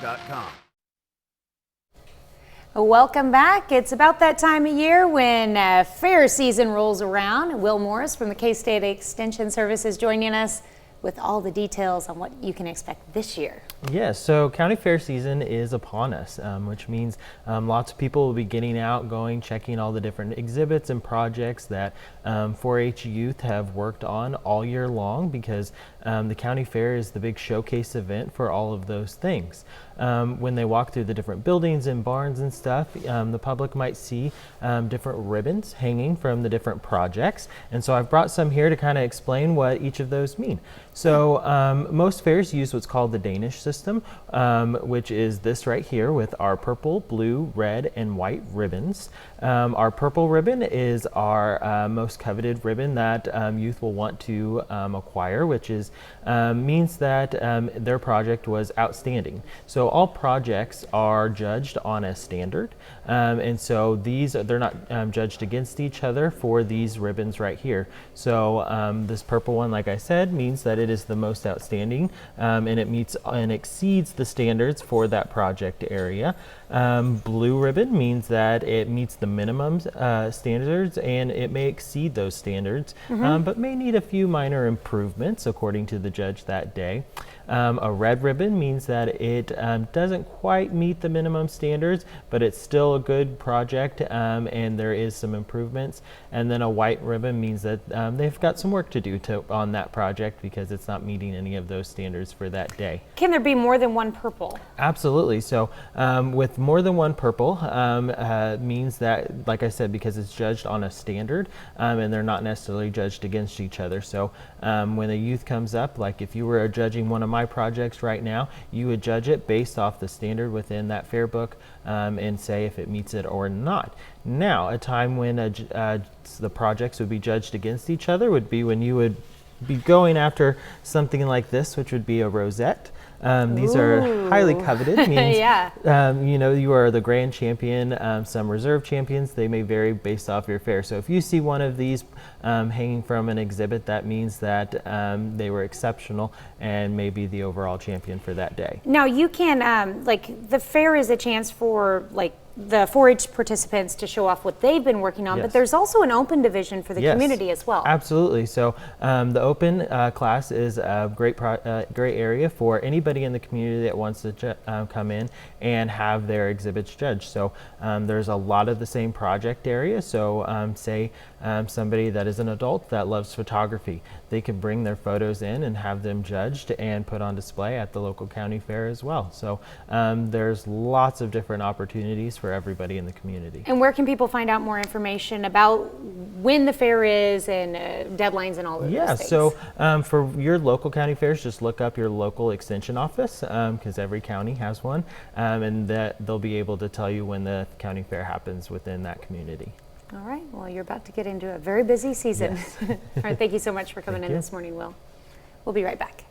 com. Welcome back. It's about that time of year when fair season rolls around. Will Morris from the K-State Extension Service is joining us with all the details on what you can expect this year. Yes, so county fair season is upon us, which means lots of people will be getting out, going, checking all the different exhibits and projects that 4-H youth have worked on all year long, because the county fair is the big showcase event for all of those things. When they walk through the different buildings and barns and stuff, the public might see different ribbons hanging from the different projects. And so I've brought some here to kind of explain what each of those mean. So most fairs use what's called the Danish system, which is this right here with our purple, blue, red, and white ribbons. Our purple ribbon is our most coveted ribbon that youth will want to acquire, which is means that their project was outstanding. So all projects are judged on a standard, and so they're not judged against each other for these ribbons right here. So this purple one, like I said, means that it is the most outstanding, and it meets and exceeds the standards for that project area. Blue ribbon means that it meets the minimum standards, and it may exceed those standards, but may need a few minor improvements according to the judge that day. A red ribbon means that it doesn't quite meet the minimum standards, but it's still a good project, and there is some improvements. And then a white ribbon means that they've got some work to do on that project because it's not meeting any of those standards for that day. Can there be more than one purple? Absolutely. So with more than one purple means that, like I said, because it's judged on a standard, and they're not necessarily judged against each other. So when a youth comes up, like if you were judging one of my projects right now, you would judge it based off the standard within that fair book, and say if it meets it or not. Now, a time when the projects would be judged against each other would be when you would be going after something like this, which would be a rosette. These are highly coveted. Means, Yeah. you know, you are the grand champion. Some reserve champions, they may vary based off your fair. So if you see one of these hanging from an exhibit, that means that they were exceptional and may be the overall champion for that day. Now you can, like, the fair is a chance for, like, the 4-H participants to show off what they've been working on, Yes. but there's also an open division for the Yes. community as well. Absolutely. So the open class is a great area for anybody in the community that wants to come in and have their exhibits judged. So there's a lot of the same project area. So say somebody that is an adult that loves photography, they can bring their photos in and have them judged and put on display at the local county fair as well. So there's lots of different opportunities for everybody in the community. And where can people find out more information about when the fair is and deadlines and all of those things? So for your local county fairs, just look up your local extension office, because every county has one, and that they'll be able to tell you when the county fair happens within that community. All right. Well, you're about to get into a very busy season. Yes. All right. Thank you so much for coming in you. this morning, Will. We'll be right back.